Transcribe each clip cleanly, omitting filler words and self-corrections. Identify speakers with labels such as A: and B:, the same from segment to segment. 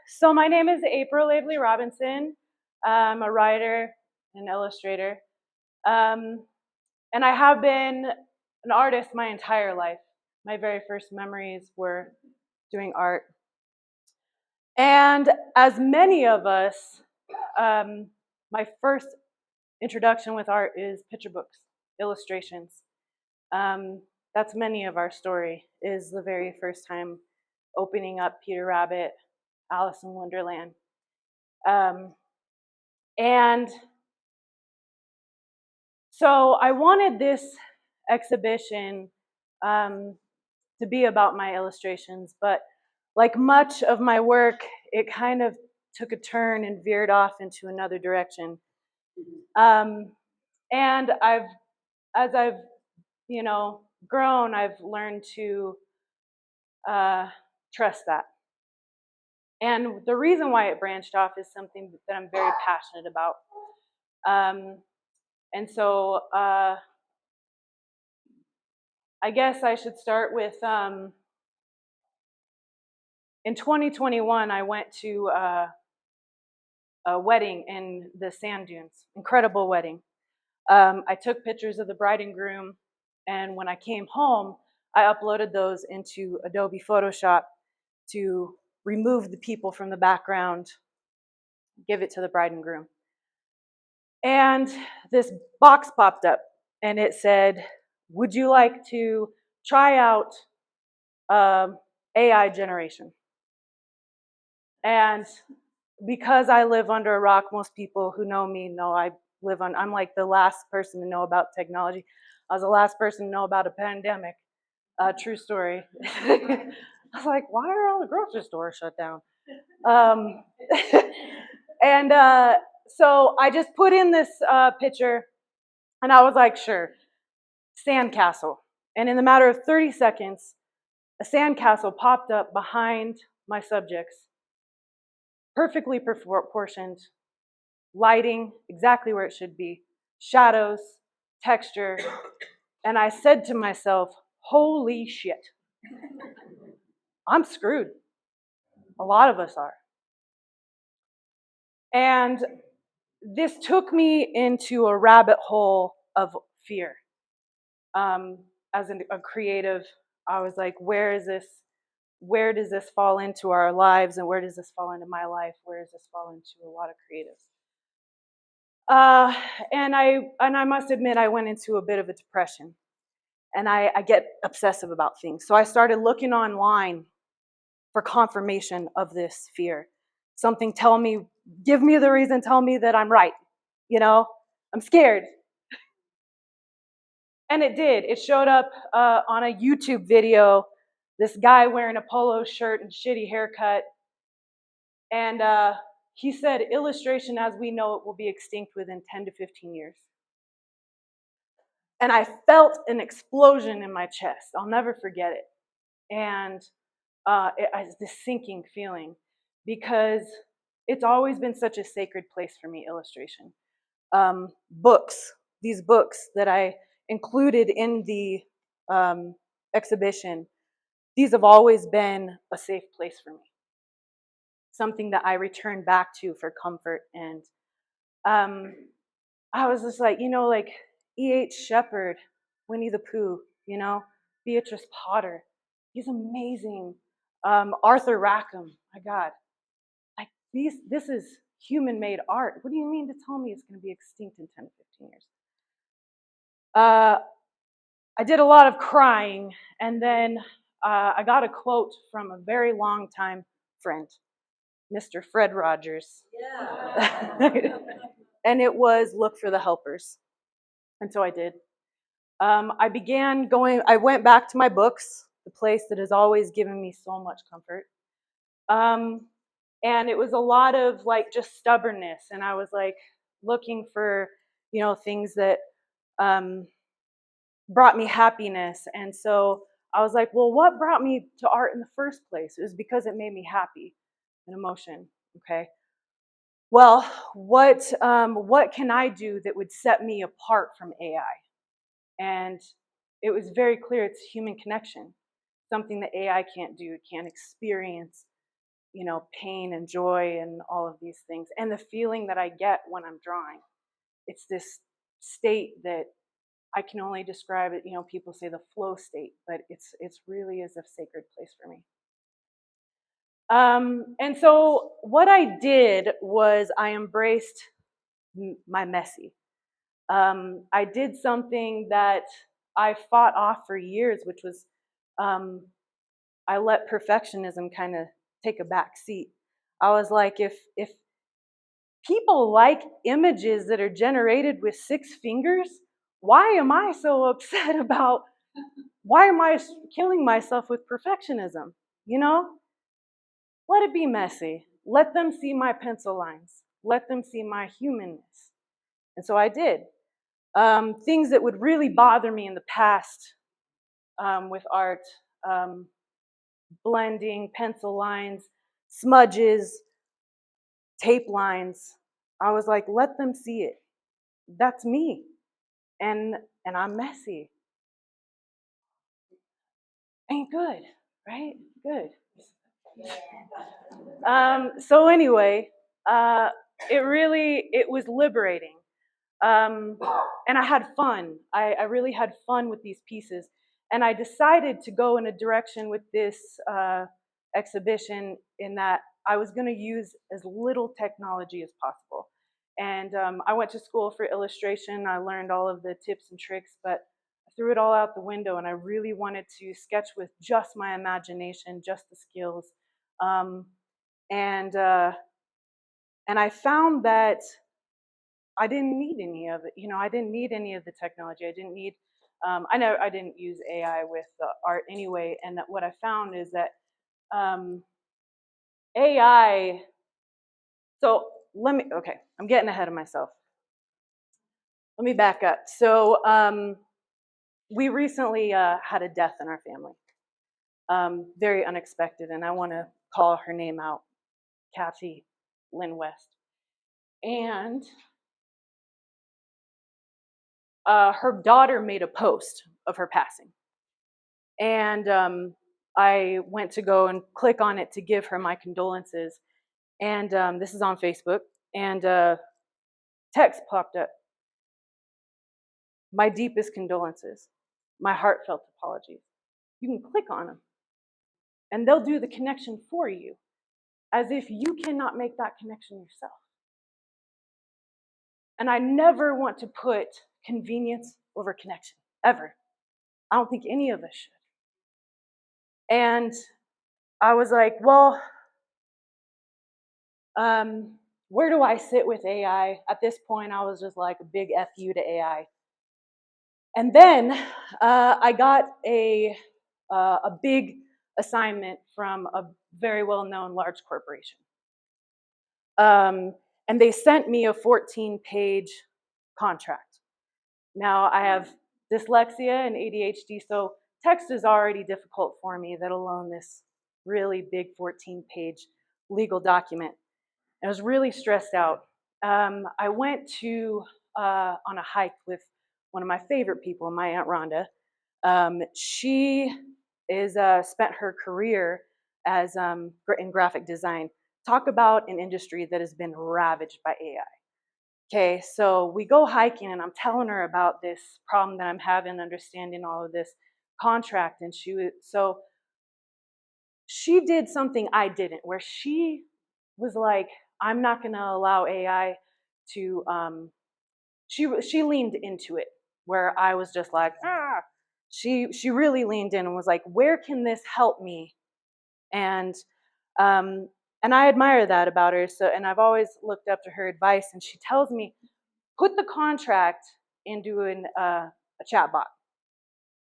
A: So my name is April Lavely Robinson. I'm a writer and illustrator. And I have been an artist my entire life. My very first memories were doing art. And as many of us, my first introduction with art is picture books, illustrations. That's many of our story, is the very first time opening up Peter Rabbit, Alice in Wonderland. And so I wanted this exhibition to be about my illustrations, but like much of my work, it kind of took a turn and veered off into another direction. And as I've, grown, I've learned to trust that. And the reason why it branched off is something that I'm very passionate about. And so I guess I should start with, in 2021, I went to a wedding in the sand dunes, incredible wedding. I took pictures of the bride and groom, and when I came home, I uploaded those into Adobe Photoshop to remove the people from the background, give it to the bride and groom. And this box popped up, and it said, would you like to try out AI generation? And because I live under a rock, most people who know me know I'm like the last person to know about technology. I was the last person to know about a pandemic. True story. I was like, why are all the grocery stores shut down? And so I just put in this picture, and I was like, sure, sandcastle. And in the matter of 30 seconds, a sandcastle popped up behind my subjects, perfectly proportioned, lighting exactly where it should be, shadows, texture, and I said to myself, holy shit, I'm screwed. A lot of us are. And this took me into a rabbit hole of fear. As a creative, I was like, where does this fall into our lives, and where does this fall into my life? Where does this fall into a lot of creatives? And I must admit, I went into a bit of a depression, and I get obsessive about things. So I started looking online for confirmation of this fear. Something give me the reason, tell me that I'm right. I'm scared. And it did. It showed up on a YouTube video, this guy wearing a polo shirt and shitty haircut. And he said, illustration as we know it will be extinct within 10 to 15 years. And I felt an explosion in my chest. I'll never forget it. And it's this sinking feeling, because it's always been such a sacred place for me, illustration. These books that I included in the exhibition, these have always been a safe place for me. Something that I return back to for comfort. And I was just like, like E.H. Shepard, Winnie the Pooh, Beatrice Potter. He's amazing. Arthur Rackham, my God. Like this is human-made art. What do you mean to tell me it's going to be extinct in 10 to 15 years? I did a lot of crying, and then I got a quote from a very long-time friend, Mr. Fred Rogers. Yeah. And it was, look for the helpers. And so I did. I went back to my books, the place that has always given me so much comfort. And it was a lot of like just stubbornness. And I was like looking for, things that brought me happiness. And so I was like, well, what brought me to art in the first place? It was because it made me happy, an emotion. Okay. Well, what can I do that would set me apart from AI? And it was very clear it's human connection, something that AI can't do. It can't experience, pain and joy and all of these things. And the feeling that I get when I'm drawing, it's this state that I can only describe it, people say the flow state, but it's really is a sacred place for me. And so what I did was I embraced my messy. I did something that I fought off for years, which was I let perfectionism kind of take a back seat. I was like, if people like images that are generated with 6 fingers, why am I so upset about, why am I killing myself with perfectionism? Let it be messy. Let them see my pencil lines. Let them see my humanness. And so I did. Things that would really bother me in the past with art, blending, pencil lines, smudges, tape lines. I was like, let them see it. That's me. And I'm messy. Ain't good, right? Good. So anyway, it was liberating. And I had fun. I really had fun with these pieces. And I decided to go in a direction with this exhibition in that I was going to use as little technology as possible. And I went to school for illustration. I learned all of the tips and tricks, but I threw it all out the window, and I really wanted to sketch with just my imagination, just the skills. And I found that I didn't need any of it. I didn't need any of the technology. I didn't need, I know I didn't use AI with the art anyway. And that what I found is that AI, so okay, I'm getting ahead of myself. Let me back up. So we recently had a death in our family, very unexpected. And I want to call her name out, Kathy Lynn West. And her daughter made a post of her passing. And I went to go and click on it to give her my condolences. And this is on Facebook. And text popped up. My deepest condolences. My heartfelt apologies. You can click on them. And they'll do the connection for you, as if you cannot make that connection yourself. And I never want to put convenience over connection, ever. I don't think any of us should. And I was like, well, where do I sit with AI? At this point, I was just like a big F you to AI. And then I got a big assignment from a very well-known large corporation. And they sent me a 14-page contract. Now, I have dyslexia and ADHD, so text is already difficult for me, let alone this really big 14-page legal document. I was really stressed out. I went on a hike with one of my favorite people, my Aunt Rhonda. She is spent her career as in graphic design. Talk about an industry that has been ravaged by AI. Okay, so we go hiking, and I'm telling her about this problem that I'm having, understanding all of this contract, and she did something I didn't, where she was like, I'm not going to allow AI to, she leaned into it, where I was just like, ah. She really leaned in and was like, where can this help me? And I admire that about her. So, and I've always looked up to her advice, and she tells me, put the contract into a chatbot.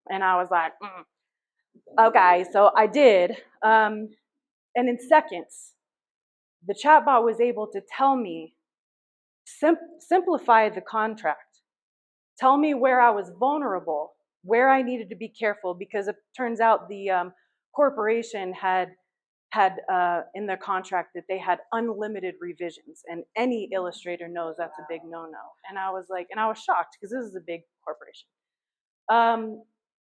A: And I was like, okay, so I did. And in seconds, the chatbot was able to tell me, simplify the contract, tell me where I was vulnerable, where I needed to be careful, because it turns out the corporation had in their contract that they had unlimited revisions, and any illustrator knows that's a big no-no. And I was like, and I was shocked, because this is a big corporation.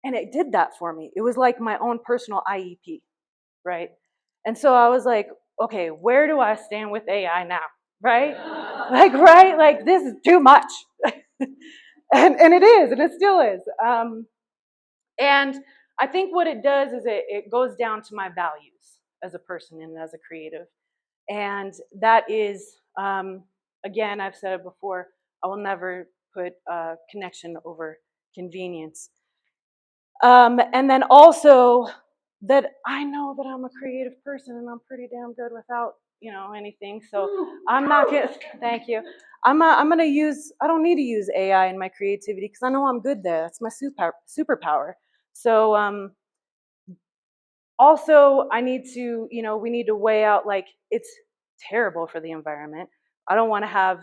A: And it did that for me. It was like my own personal IEP, right? And so I was like, okay, where do I stand with AI now, right? Right? Like, this is too much. and it is, and it still is. And I think what it does is it goes down to my values as a person and as a creative. And that is, again, I've said it before, I will never put connection over convenience. And then also that I know that I'm a creative person and I'm pretty damn good without, anything. So I'm not gonna, thank you. I'm gonna use, I don't need to use AI in my creativity because I know I'm good there. That's my superpower. So also I need to, we need to weigh out, like, it's terrible for the environment. I don't want to have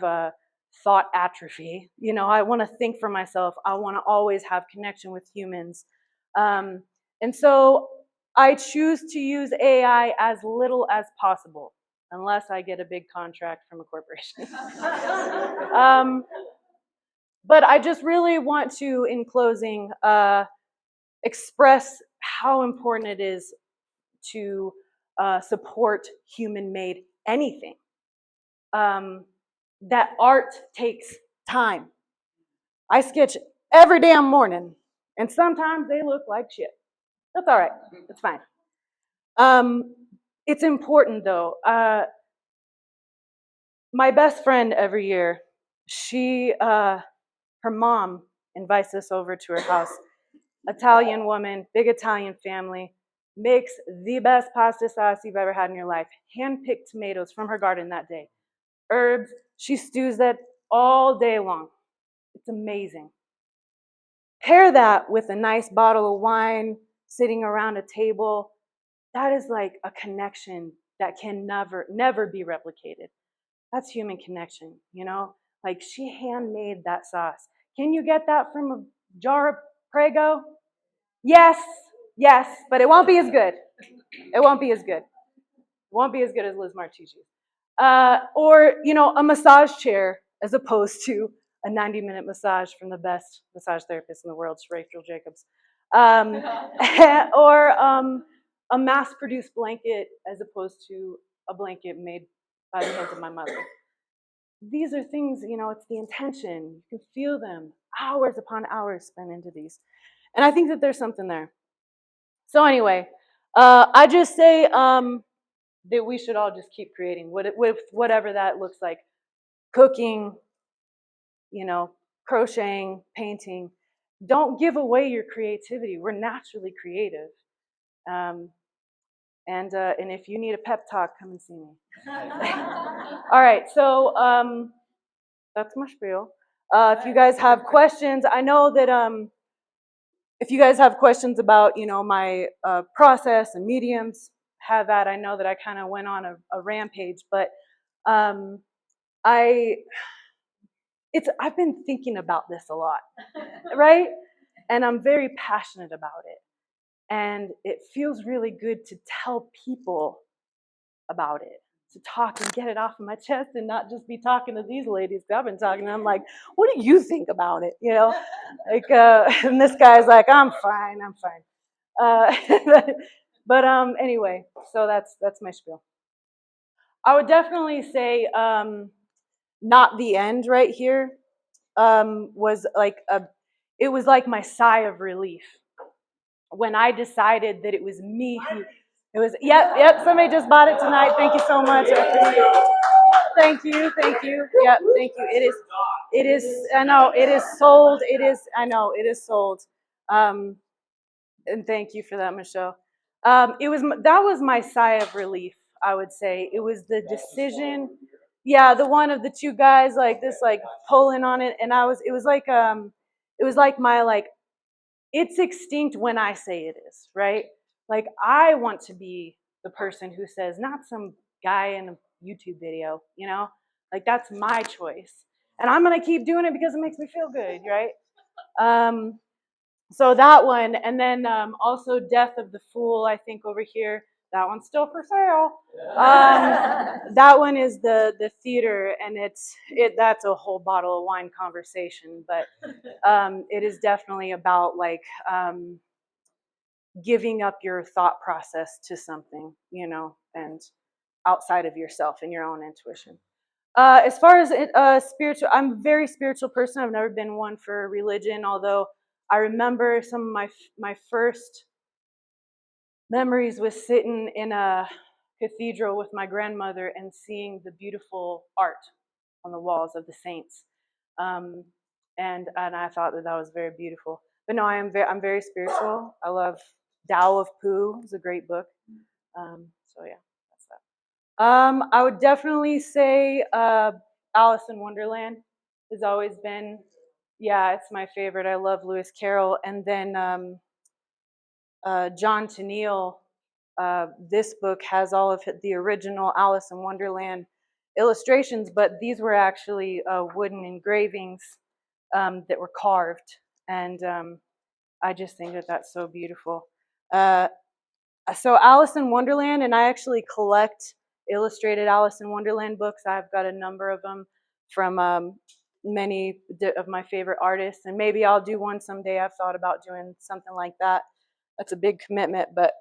A: thought atrophy. I want to think for myself. I want to always have connection with humans. And so I choose to use AI as little as possible, unless I get a big contract from a corporation. But I just really want to, in closing, express how important it is to support human-made anything. That art takes time. I sketch every damn morning, and sometimes they look like shit. That's all right. It's fine. It's important, though. My best friend every year, her mom invites us over to her house. Italian woman, big Italian family, makes the best pasta sauce you've ever had in your life. Hand-picked tomatoes from her garden that day. Herbs, she stews that all day long. It's amazing. Pair that with a nice bottle of wine, sitting around a table. That is like a connection that can never be replicated. That's human connection, Like, she handmade that sauce. Can you get that from a jar of Prego? Yes, but it won't be as good. It won't be as good. It won't be as good as Liz Martucci's. Or, a massage chair as opposed to a 90-minute massage from the best massage therapist in the world, Rachel Jacobs. Or a mass-produced blanket as opposed to a blanket made by the hands of my mother. These are things, it's the intention. You can feel them. Hours upon hours spent into these. And I think that there's something there. So anyway, I just say that we should all just keep creating with whatever that looks like. Cooking, crocheting, painting. Don't give away your creativity. We're naturally creative. And if you need a pep talk, come and see me. All right, so that's my spiel. If you guys have questions, I know that if you guys have questions about, my process and mediums, have that. I know that I kind of went on a rampage, but I've been thinking about this a lot, right? And I'm very passionate about it. And it feels really good to tell people about it, to talk and get it off of my chest and not just be talking to these ladies. I've been talking to them like, what do you think about it? Like, and this guy's like, I'm fine. But anyway, so that's my spiel. I would definitely say not the end right here was like it was like my sigh of relief when I decided that it was me who, it was, yep, somebody just bought it tonight. Thank you so much. I appreciate it. Thank you. Yep, thank you. It is, I know, it is sold. It is sold. And thank you for that, Michelle. That was my sigh of relief, I would say. It was the decision. Yeah, the one of the two guys like this, like pulling on it. And it was like my, like, it's extinct when I say it is, right? Like, I want to be the person who says, not some guy in a YouTube video, like, that's my choice. And I'm going to keep doing it because it makes me feel good, right? So that one, and then also Death of the Fool, I think over here. That one's still for sale. That one is the theater, and that's a whole bottle of wine conversation. But it is definitely about like giving up your thought process to something, and outside of yourself and your own intuition. As far as spiritual, I'm a very spiritual person. I've never been one for religion, although I remember some of my first memories was sitting in a cathedral with my grandmother and seeing the beautiful art on the walls of the saints, um, and I thought that was very beautiful. But no, I'm very spiritual. I love Tao of Pooh. It's a great book. So yeah, that's that. I would definitely say Alice in Wonderland has always been, yeah, it's my favorite. I love Lewis Carroll, and then John Tenniel. This book has all of the original Alice in Wonderland illustrations, but these were actually wooden engravings that were carved, and I just think that that's so beautiful. So Alice in Wonderland, and I actually collect illustrated Alice in Wonderland books. I've got a number of them from many of my favorite artists, and maybe I'll do one someday. I've thought about doing something like that. That's a big commitment, but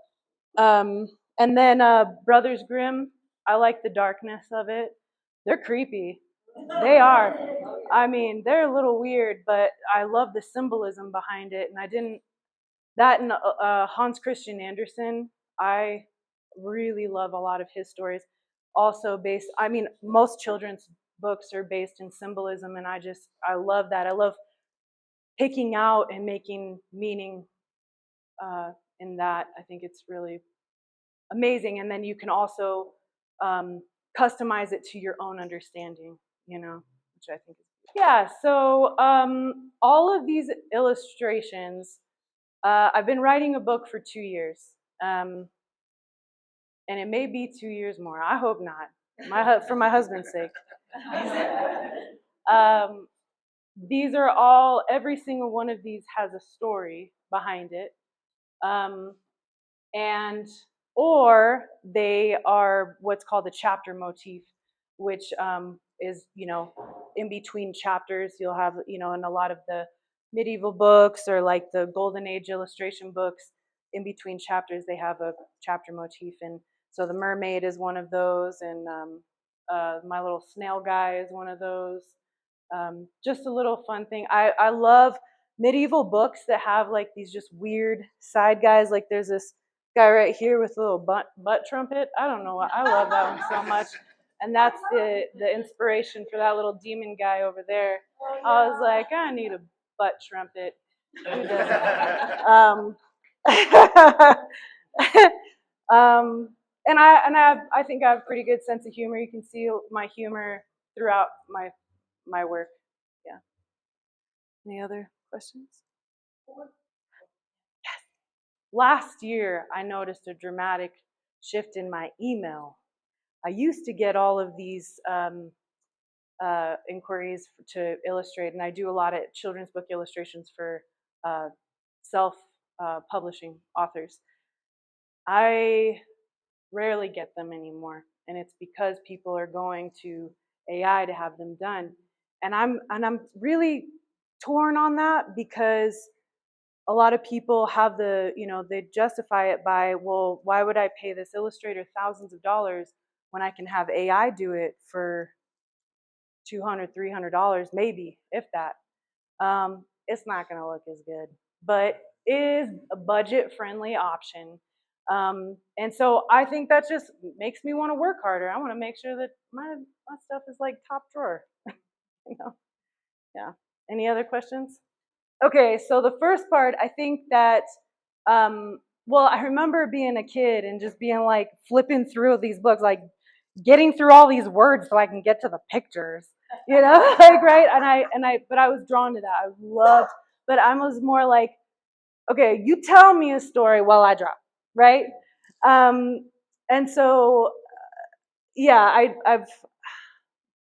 A: and then Brothers Grimm, I like the darkness of it. They're creepy. They are. I mean, they're a little weird, but I love the symbolism behind it. And I didn't, that and Hans Christian Andersen, I really love a lot of his stories. Also based, I mean, most children's books are based in symbolism, and I love that. I love picking out and making meaning in that. I think it's really amazing. And then you can also customize it to your own understanding, which I think is, yeah. So all of these illustrations, I've been writing a book for 2 years, and it may be 2 years more. I hope not, for my husband's sake. These are all, every single one of these has a story behind it. And or they are what's called a chapter motif, which is, in between chapters. You'll have, in a lot of the medieval books or like the Golden Age illustration books, in between chapters, they have a chapter motif. And so the mermaid is one of those, and my little snail guy is one of those. Just a little fun thing. I love medieval books that have like these just weird side guys. Like there's this guy right here with a little butt trumpet. I don't know what, I love that one so much. And that's the inspiration for that little demon guy over there. I was like, I need a butt trumpet. Who doesn't? And I think I have a pretty good sense of humor. You can see my humor throughout my work. Yeah. Any other questions? Yes. Last year, I noticed a dramatic shift in my email. I used to get all of these inquiries to illustrate, and I do a lot of children's book illustrations for self-publishing authors. I rarely get them anymore, and it's because people are going to AI to have them done. And I'm really torn on that, because a lot of people have they justify it by, well, why would I pay this illustrator thousands of dollars when I can have AI do it for $200, $300, maybe, if that. It's not going to look as good, but it is a budget-friendly option. And so I think that just makes me want to work harder. I want to make sure that my stuff is like top drawer. Yeah. Any other questions? Okay, so the first part, I think that, well, I remember being a kid and just being like flipping through these books, like getting through all these words so I can get to the pictures, like, right? But I was drawn to that. I loved, but I was more like, okay, you tell me a story while I draw, right? And so, yeah,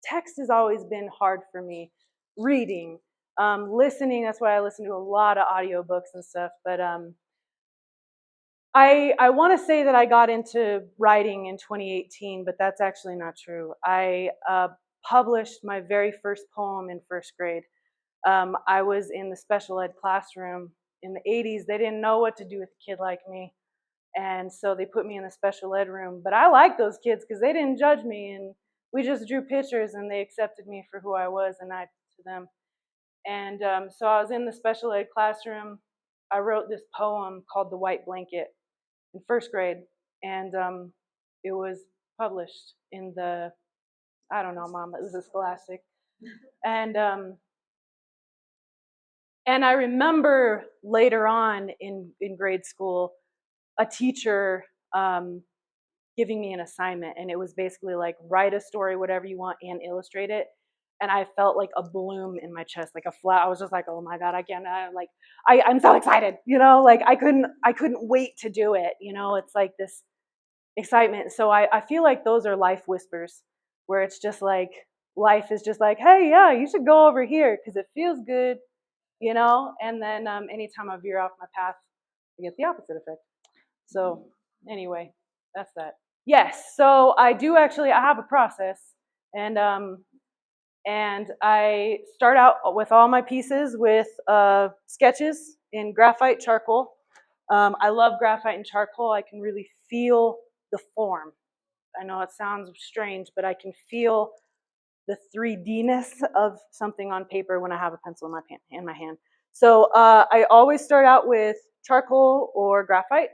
A: text has always been hard for me. Reading, listening, that's why I listen to a lot of audiobooks and stuff. But I want to say that I got into writing in 2018, but that's actually not true. I published my very first poem in first grade. I was in the special ed classroom in the 80s. They didn't know what to do with a kid like me. And so they put me in the special ed room. But I like those kids because they didn't judge me, and we just drew pictures, and they accepted me for who I was, and I to them. And so I was in the special ed classroom. I wrote this poem called The White Blanket in first grade, and it was published in the, I don't know, Mom, it was a Scholastic. And I remember later on in grade school, a teacher giving me an assignment, and it was basically like, write a story, whatever you want, and illustrate it. And I felt like a bloom in my chest, like a flower. I was just like, oh my God, I'm so excited, like I couldn't wait to do it. It's like this excitement. So I feel like those are life whispers, where it's just like, life is just like, hey, yeah, you should go over here because it feels good, and then anytime I veer off my path, I get the opposite effect. So anyway, that's that. Yes, so I have a process, and I start out with all my pieces with sketches in graphite charcoal. I love graphite and charcoal. I can really feel the form. I know it sounds strange, but I can feel the 3D-ness of something on paper when I have a pencil in my hand. So I always start out with charcoal or graphite.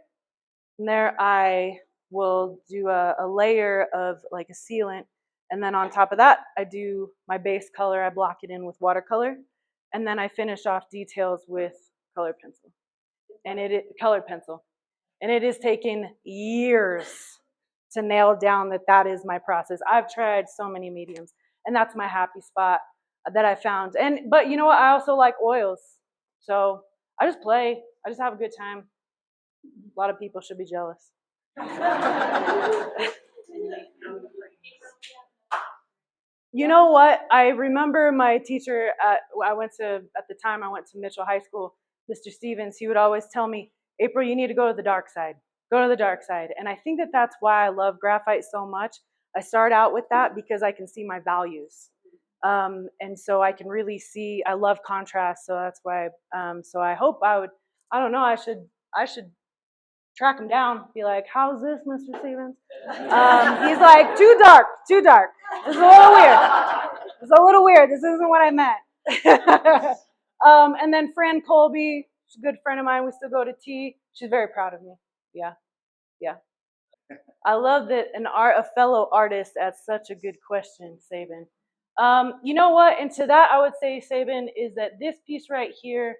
A: And there I will do a layer of like a sealant. And then on top of that, I do my base color. I block it in with watercolor. And then I finish off details with colored pencil. Colored pencil. And it has taken years to nail down that is my process. I've tried so many mediums, and that's my happy spot that I found. But you know what? I also like oils. So I just play. I just have a good time. A lot of people should be jealous. You know what? I remember my teacher at the time I went to Mitchell High School, Mr. Stevens. He would always tell me, April, you need to go to the dark side. Go to the dark side. And I think that's why I love graphite so much. I start out with that because I can see my values. And so I can really see, I love contrast. So that's why, so I hope I don't know, I should track him down, be like, how's this, Mr. Stevens? He's like, too dark. This is a little weird. This isn't what I meant. And then Fran Colby, she's a good friend of mine. We still go to tea. She's very proud of me. Yeah. I love that a fellow artist asked such a good question, Sabin. You know what? And to that, I would say, Sabin, is that this piece right here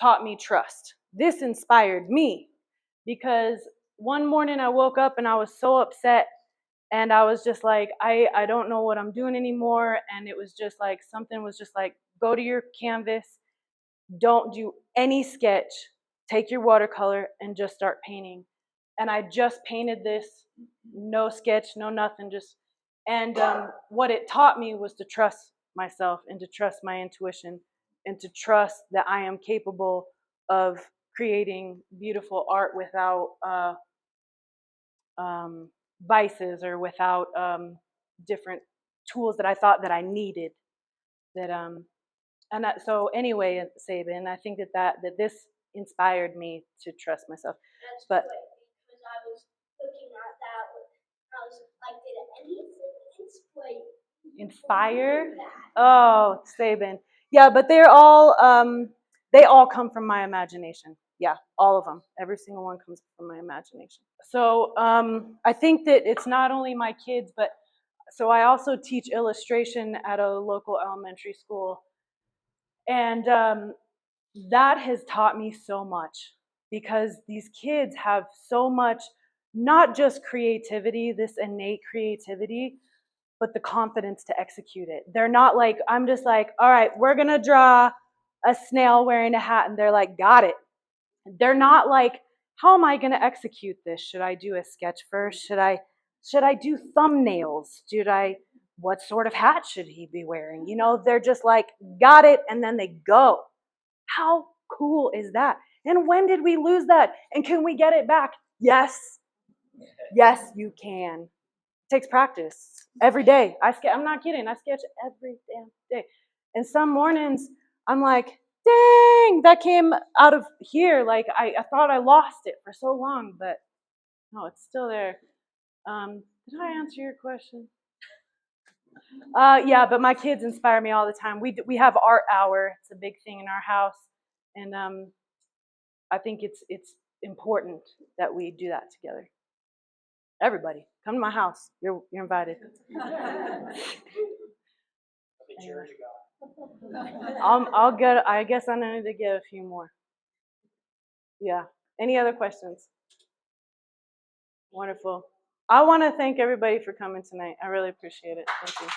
A: taught me trust. This inspired me, because one morning I woke up and I was so upset, and I was just like, I don't know what I'm doing anymore. And it was just like, something was just like, go to your canvas, don't do any sketch, take your watercolor and just start painting. And I just painted this, no sketch, no nothing, and what it taught me was to trust myself and to trust my intuition and to trust that I am capable of creating beautiful art without vices or without different tools that I thought that I needed. So anyway, Sabin, I think that this inspired me to trust myself.
B: That's
A: but
B: good, because I was looking at that, I was like, did anything
A: inspire? Oh, Sabin. Yeah, but they all come from my imagination. Yeah, all of them. Every single one comes from my imagination. So I think that it's not only my kids, but so I also teach illustration at a local elementary school. And that has taught me so much, because these kids have so much, not just creativity, this innate creativity, but the confidence to execute it. They're not like, I'm just like, all right, we're going to draw a snail wearing a hat, and they're like, got it. They're not like, how am I going to execute this? Should I do a sketch first? Should I do thumbnails? What sort of hat should he be wearing? They're just like, got it, and then they go. How cool is that? And when did we lose that? And can we get it back? Yes. Yes, you can. It takes practice every day. I'm not kidding. I sketch every damn day. And some mornings I'm like, dang, that came out of here. Like I thought I lost it for so long, but Oh, it's still there. Did I answer your question? Yeah, but my kids inspire me all the time. We have art hour. It's a big thing in our house, and I think it's important that we do that together. Everybody, come to my house. You're invited. I'll get. I guess I need to get a few more. Yeah. Any other questions? Wonderful. I want to thank everybody for coming tonight. I really appreciate it. Thank you.